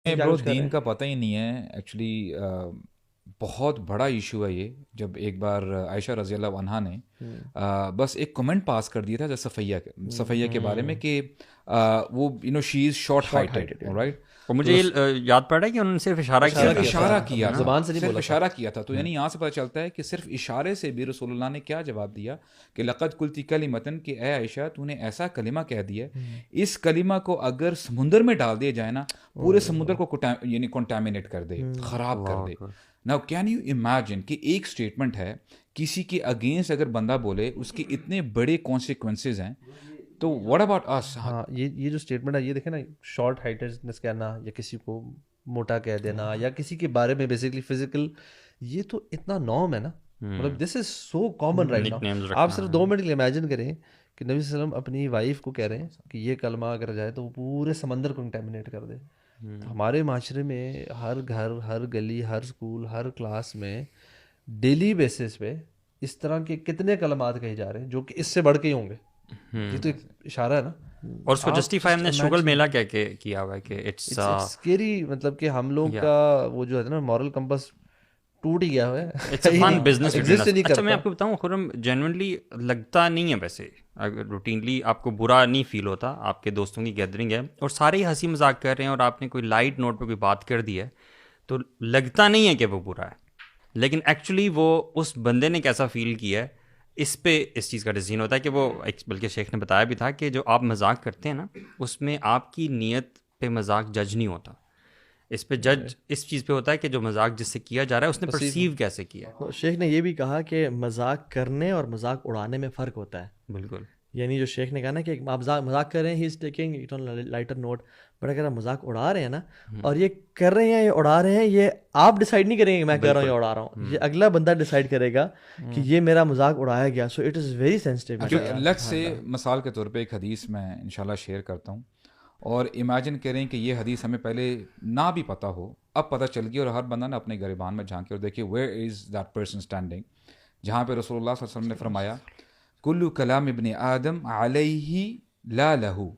کیا برو کچھ کر رہے دین ہیں. کا پتہ ہی نہیں ہے ایکچولی. بہت بڑا ایشو ہے یہ. جب ایک بار عائشہ رضی اللہ عنہا نے بس ایک کمنٹ پاس کر دیا تھا صفیہ کے بارے میں کہ وہ شی is short short heighted heighted. Right. اور مجھے یہ یاد پڑ رہا ہے کہ انہوں نے صرف اشارہ کیا صرف تھا. اشارہ کیا تھا, زبان سے نہیں صرف بولا تھا. اشارہ کیا تھا. تو یعنی یہاں سے پتہ چلتا ہے کہ صرف اشارے سے بھی رسول اللہ نے کیا جواب دیا کہ لقد قلتی کلمۃ, کہ اے عائشہ تو نے ایسا کلمہ کہہ دیا اس کلمہ کو اگر سمندر میں ڈال دیا جائے نا پورے سمندر کو یعنی کنٹامینیٹ کر دے, خراب کر دے. ناؤ کین یو امیجن کہ ایک اسٹیٹمنٹ ہے کسی کے اگینسٹ اگر بندہ بولے اس کے اتنے بڑے کانسیکوینسز ہیں. تو واٹ اباؤٹ اس. ہاں یہ جو اسٹیٹمنٹ ہے یہ دیکھیں نا, شارٹ ہائٹڈنس کہنا یا کسی کو موٹا کہہ دینا یا کسی کے بارے میں بیسکلی فزیکل, یہ تو اتنا نارم ہے نا. مطلب دس از سو کامن رائٹ ناؤ. آپ صرف 2 منٹ کے لیے امیجن کریں کہ نبی صلی اللہ علیہ وسلم اپنی وائف کو کہہ رہے ہیں کہ یہ کلمہ اگر جائے تو وہ پورے سمندر کو کنٹامینیٹ کر دے. ہمارے معاشرے میں ہر گھر, ہر گلی, ہر اسکول, ہر کلاس میں ڈیلی بیسس پہ اس طرح کے کتنے کلمات کہے جا رہے ہیں جو کہ اس سے بڑھ کے ہی ہوں گے. یہ تو ایک اشارہ ہے نا. اور اس کو جسٹیفائی ہم نے شگل میلہ کہہ کے کیا ہوا ہے کہ اٹس اسکیری, مطلب کہ ہم لوگ کا وہ جو ہے نا مورل کمپس ٹوٹ ہی گیا ہے. It's a fun business. اچھا میں کرتا. آپ کو بتاؤں خرم, جینوئنلی لگتا نہیں ہے ویسے, اگر روٹینلی آپ کو برا نہیں فیل ہوتا, آپ کے دوستوں کی گیدرنگ ہے اور سارے ہی ہنسی مذاق کر رہے ہیں اور آپ نے کوئی لائٹ نوٹ پہ کوئی بات کر دی ہے تو لگتا نہیں ہے کہ وہ برا ہے, لیکن ایکچولی وہ اس بندے نے کیسا فیل کیا ہے اس پہ اس چیز کا ڈیسیژن ہوتا ہے کہ وہ, بلکہ شیخ نے بتایا بھی تھا کہ جو آپ مذاق کرتے ہیں نا اس میں آپ کی نیت پہ مذاق جج نہیں ہوتا, اس پہ جج اس چیز پہ ہوتا ہے کہ جو مذاق جس سے کیا جا رہا ہے اس نے پرسیو کیسے کیا. شیخ نے یہ بھی کہا کہ مذاق کرنے اور مذاق اڑانے میں فرق ہوتا ہے. بالکل, یعنی جو شیخ نے کہا نا کہ آپ مذاق کر رہے ہیں, he is taking it on lighter note, but اگر آپ مذاق اڑا رہے ہیں نا اور یہ کر رہے ہیں, یہ اڑا رہے ہیں, یہ آپ ڈیسائیڈ نہیں کریں گے کہ میں کر رہا ہوں یا اڑا رہا ہوں, یہ اگلا بندہ ڈیسائیڈ کرے گا کہ یہ میرا مذاق اڑایا گیا. So it is very sensitive. Let's say مثال کے طور پہ ایک حدیث میں انشاءاللہ شیئر کرتا ہوں, اور امیجن کریں کہ یہ حدیث ہمیں پہلے نہ بھی پتہ ہو, اب پتہ چل گئی اور ہر بندہ نے اپنے گریبان میں جھانکے اور دیکھے where is that person standing, جہاں پہ رسول اللہ صلی اللہ علیہ وسلم نے فرمایا کلو کلام ابن آدم علیہ لا لہو,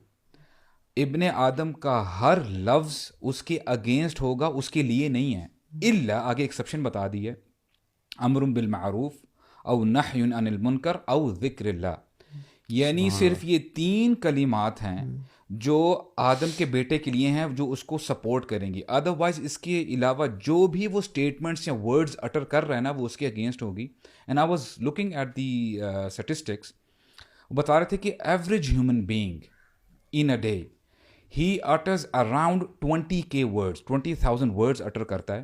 ابن آدم کا ہر لفظ اس کے اگینسٹ ہوگا, اس کے لیے نہیں ہے. الا, آگے ایکسیپشن بتا دی ہے, امر بالمعروف او نہی عن المنکر او ذکر اللہ. یعنی صرف یہ 3 کلمات ہیں جو آدم کے بیٹے کے لیے ہیں جو اس کو سپورٹ کریں گی, ادروائز اس کے علاوہ جو بھی وہ اسٹیٹمنٹس یا ورڈز اٹر کر رہے ہیں نا وہ اس کے اگینسٹ ہوگی. And I was looking at the statistics, وہ بتا رہے تھے کہ average human being in a day he utters around 20,000 words, 20,000 words utter کرتا ہے.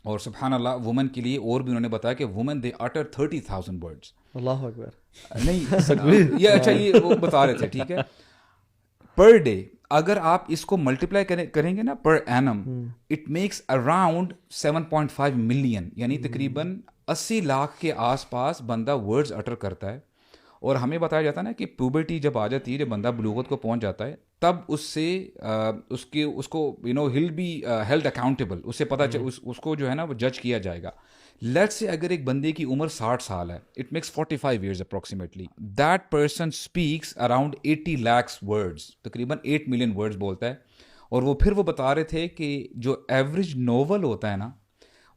اور سبحان اللہ وومن کے لیے اور بھی انہوں نے بتایا کہ وومن دے اٹر 30,000 ورڈز. اللہ اکبر. نہیں یہ اچھا یہ وہ بتا رہے تھے, ٹھیک ہے, پر ڈے اگر آپ اس کو ملٹیپلائی کریں گے نا per annum, it makes around 7.5 million, یعنی تقریباً 80 لاکھ کے آس پاس بندہ ورڈز اٹر کرتا ہے. اور ہمیں بتایا جاتا ہے نا کہ پیوبرٹی جب آ جاتی ہے, جب بندہ بلوغت کو پہنچ جاتا ہے, تب اس سے اس کو ہل بی ہیلڈ اکاؤنٹیبل, اس سے پتہ اس کو جو ہے نا وہ جج کیا جائے گا. لیٹس سے اگر ایک بندے کی عمر 60 سال ہے, it makes 45 years approximately, that person speaks around 80 lakh words, تقریباً 8 ملین ورڈز بولتا ہے. اور وہ پھر وہ بتا رہے تھے کہ جو ایوریج ناول ہوتا ہے نا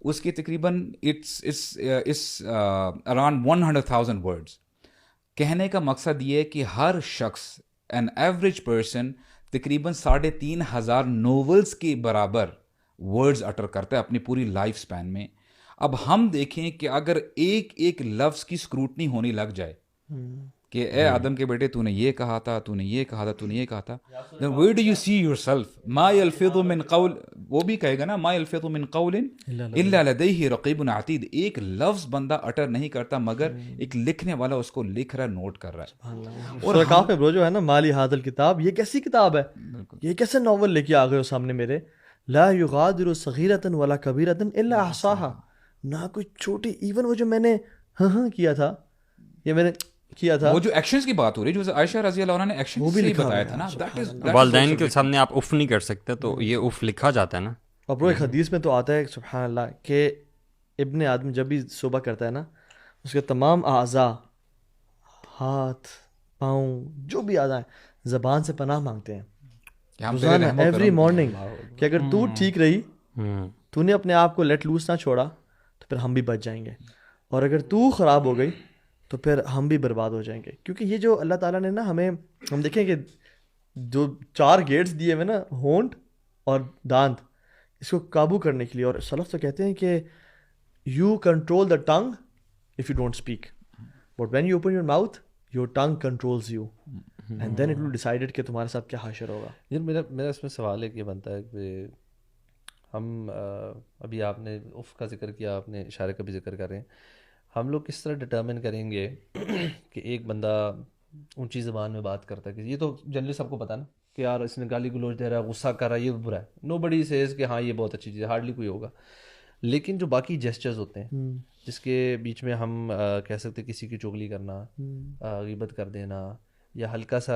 اس کے تقریباً اٹس اراؤنڈ 100,000 ورڈز. کہنے کا مقصد یہ ہے کہ ہر شخص این ایوریج پرسن تقریباً 3,500 ناولز کے برابر ورڈز اٹر کرتا ہے اپنی پوری لائف سپین میں. اب ہم دیکھیں کہ اگر ایک ایک لفظ کی اسکروٹنی ہونے لگ جائے کہ اے آدم کے بیٹے تو نے یہ کہا تھا, تو نے یہ کہا تھا, تو نے یہ کہا تھا, then where do you see yourself, ما يلفظ من قول, وہ بھی کہے گا نا ما يلفظ من قول الا لديه رقیب عتید, ایک لفظ بندہ اٹر نہیں کرتا مگر ایک لکھنے والا اس کو لکھ رہا ہے, نوٹ کر رہا ہے. اور کہاں پہ برو جو ہے نا مالی حاضل کتاب, یہ کیسی کتاب ہے, یہ کیسے ناول لے کے آ گئے ہو سامنے میرے, لا یغادر صغیرۃ ولا کبیرۃ الا احصاها, نہ کوئی چھوٹی, ایون وہ جو میں نے ہاں کیا تھا, یہ میں نے کیا تھا, وہ جو ایکشنز کی بات ہو رہی ہے جو عائشہ رضی اللہ عنہ نے ایکشن سے بتایا تھا نا, والدین کے سامنے آپ اف نہیں کر سکتے تو یہ اف لکھا جاتا ہے نا. اور برو ایک حدیث میں تو آتا ہے سبحان اللہ کہ ابن آدم جب بھی صبح کرتا ہے نا اس کے تمام اعضاء, ہاتھ پاؤں جو بھی اعضاء ہیں, زبان سے پناہ مانگتے ہیں روزانہ ایوری مارننگ کہ اگر تو ٹھیک رہی, تو نے اپنے آپ کو لیٹ لوز نہ چھوڑا, تو پھر ہم بھی بچ جائیں گے, اور اگر تو خراب ہو گئی تو پھر ہم بھی برباد ہو جائیں گے. کیونکہ یہ جو اللہ تعالیٰ نے نا ہمیں, ہم دیکھیں کہ جو 4 گیٹس دیے ہوئے نا, ہونٹ اور دانت, اس کو قابو کرنے کے لیے. اور سلف تو کہتے ہیں کہ you control the tongue if you don't speak, but when you open your mouth your tongue controls you, and then it will decided کہ تمہارے ساتھ کیا حشر ہوگا. یار میرا اس میں سوال ایک یہ بنتا ہے کہ ہم ابھی آپ نے اف کا ذکر کیا, آپ نے اشارے کا بھی ذکر کر رہے ہیں, ہم لوگ کس طرح ڈٹرمن کریں گے کہ ایک بندہ اونچی زبان میں بات کرتا ہے, کہ یہ تو جنرلی سب کو پتا نا کہ یار اس نے گالی گلوچ دے رہا ہے, غصہ کر رہا ہے, یہ برا ہے, نو بڈی سیز کہ ہاں یہ بہت اچھی چیز ہے, ہارڈلی کوئی ہوگا. لیکن جو باقی جیسچرز ہوتے ہیں جس کے بیچ میں ہم کہہ سکتے کسی کی چغلی کرنا, غیبت کر دینا, یا ہلکا سا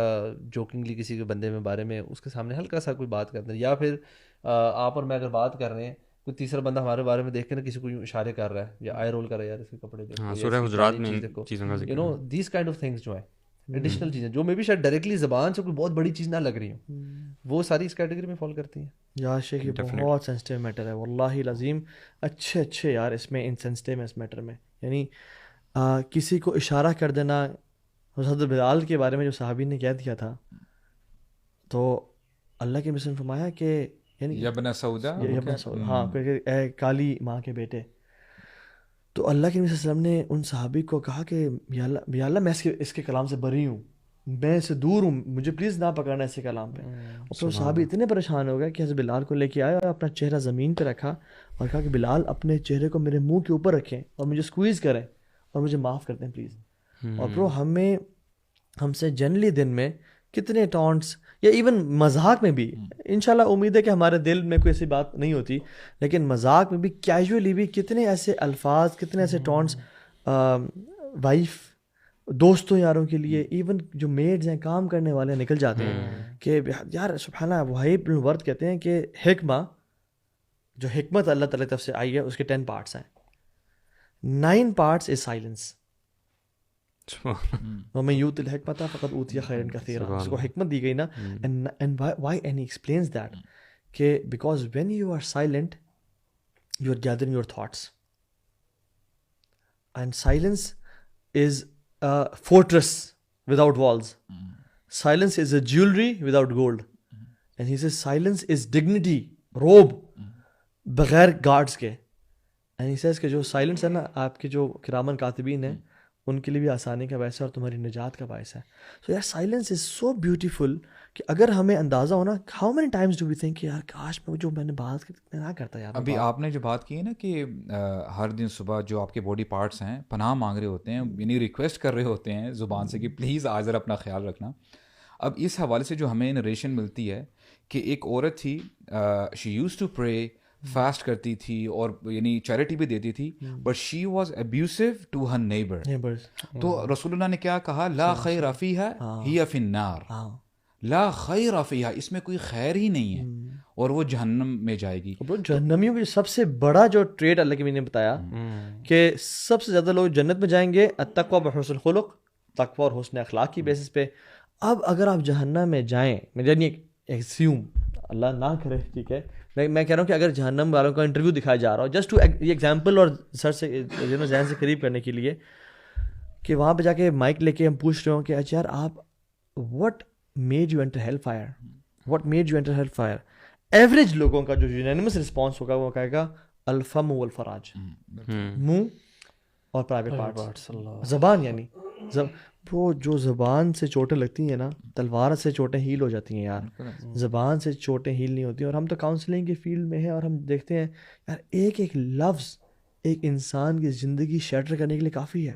جوکنگلی کسی کے بندے میں بارے میں اس کے سامنے ہلکا سا کوئی بات کر دینا, یا پھر آپ اور میں اگر بات کر رہے ہیں, کوئی تیسرا بندہ ہمارے بارے میں دیکھ کے نا کسی کو اشارے کر رہا ہے یا آئی رول کر رہا ہے, یار اس کے کپڑے دیکھو, سورہ حجرات میں چیزوں کا ذکر, you know these kind of things جو ہیں ایڈیشنل چیزیں جو میں بھی شاید ڈائریکٹلی زبان سے کوئی بہت بڑی چیز نہ لگ رہی ہوں, وہ ساری اس کیٹیگری میں فال کرتی ہیں. یا شیخ یہ بہت سینسٹیو میٹر ہے واللہ العظیم, اچھے یار اس میں انسینسٹیو ہے اس میٹر میں. یعنی کسی کو اشارہ کر دینا, حضرت بلال کے بارے میں جو صحابی نے کہہ دیا تھا, تو اللہ کے مثل فرمایا کہ یعنی یبن سودا, ہاں اے کالی ماں کے بیٹے. تو اللہ کے نبی صلی اللہ علیہ وسلم نے ان صحابی کو کہا کہ یا اللہ میں اس کے کلام سے بری ہوں, میں اس سے دور ہوں, مجھے پلیز نہ پکڑنا ایسے کلام پہ. اور پھر صحابی اتنے پریشان ہو گئے کہ حضرت بلال کو لے کے آئے اور اپنا چہرہ زمین پہ رکھا اور کہا کہ بلال اپنے چہرے کو میرے منہ کے اوپر رکھیں اور مجھے اسکویز کریں اور مجھے معاف کر دیں پلیز. اور برو ہم سے جنرلی دن میں کتنے ٹانٹس یا ایون مذاق میں بھی, انشاءاللہ امید ہے کہ ہمارے دل میں کوئی ایسی بات نہیں ہوتی, لیکن مذاق میں بھی کیجولی بھی کتنے ایسے الفاظ, کتنے ایسے ٹانٹس وائف, دوستوں, یاروں کے لیے, ایون جو میڈز ہیں, کام کرنے والے نکل جاتے ہیں کہ یار سبحان اللہ. وہیب بن ورد کہتے ہیں کہ حکمہ, جو حکمت اللہ تعالی طرف سے آئی ہے, اس کے 10 پارٹس ہیں. 9 پارٹس از سائلنس. وَمَن يُؤْتِ الْحِكْمَةَ فَقَدْ أُوتِيَ خَيْرًا كَثِيرًا. اس کو حکمت دی گئی نا, and why, and he explains that کہ because when you are silent you are gathering your thoughts, and silence is a fortress without walls. Silence is a jewelry without gold. And he says silence is dignity, robe, بغیر guards کے. And he says کہ جو silence ہے نا, آپ کے جو کرامن کاتبین ہیں ان کے لیے بھی آسانی کا باعث ہے اور تمہاری نجات کا باعث ہے. سو یار سائلنس از سو بیوٹیفل کہ اگر ہمیں اندازہ ہونا, how many times do we think یار کاش میں نے بات نہ کرتا یار. ابھی آپ نے جو بات کی ہے نا کہ ہر دن صبح جو آپ کے باڈی پارٹس ہیں پناہ مانگ رہے ہوتے ہیں, یعنی ریکویسٹ کر رہے ہوتے ہیں زبان سے کہ پلیز آج ذرا اپنا خیال رکھنا. اب اس حوالے سے جو ہمیں نریشن ملتی ہے کہ ایک عورت تھی, she use to pray, fast کرتی تھی اور یعنی چیریٹی بھی دیتی تھی, but she was abusive to her neighbours. تو رسول اللہ نے کیا کہا, لا خیر فیہا ہی فی النار, لا خیر فیہا, اس میں کوئی خیر ہی نہیں ہے اور وہ جہنم میں جائے گی. جہنمیوں میں سب سے بڑا جو ٹریٹ اللہ کے نبی نے بتایا کہ سب سے زیادہ لوگ جنت میں جائیں گے التقویٰ بحسن الخلق, تقویٰ اور حسن اخلاق کی بیسس پہ. اب اگر آپ جہنم میں جائیں, یعنی ایکسیوم, اللہ نہ کرے, ٹھیک ہے, میں کہہ رہا ہوں کہ اگر جہنم والوں کا انٹرویو دکھایا جا رہا ہو, جسٹ ٹو یہ ایگزامپل اور سر سے ذہن سے قریب کرنے کے لیے, کہ وہاں پہ جا کے مائک لے کے ہم پوچھ رہے ہوں کہ اچھا یار آپ what made you enter hell fire, what made you enter hell fire. Average لوگوں کا جو یونینیمس رسپانس ہوگا وہ کہے گا الفم والفراج, منہ اور پرائیویٹ پارٹس, زبان. یعنی وہ جو زبان سے چوٹیں لگتی ہیں نا, تلوار سے چوٹیں ہیل ہو جاتی ہیں یار, زبان سے چوٹیں ہیل نہیں ہوتی. اور ہم تو کاؤنسلنگ کے فیلڈ میں ہیں اور ہم دیکھتے ہیں یار ایک ایک لفظ ایک انسان کی زندگی شیٹر کرنے کے لیے کافی ہے.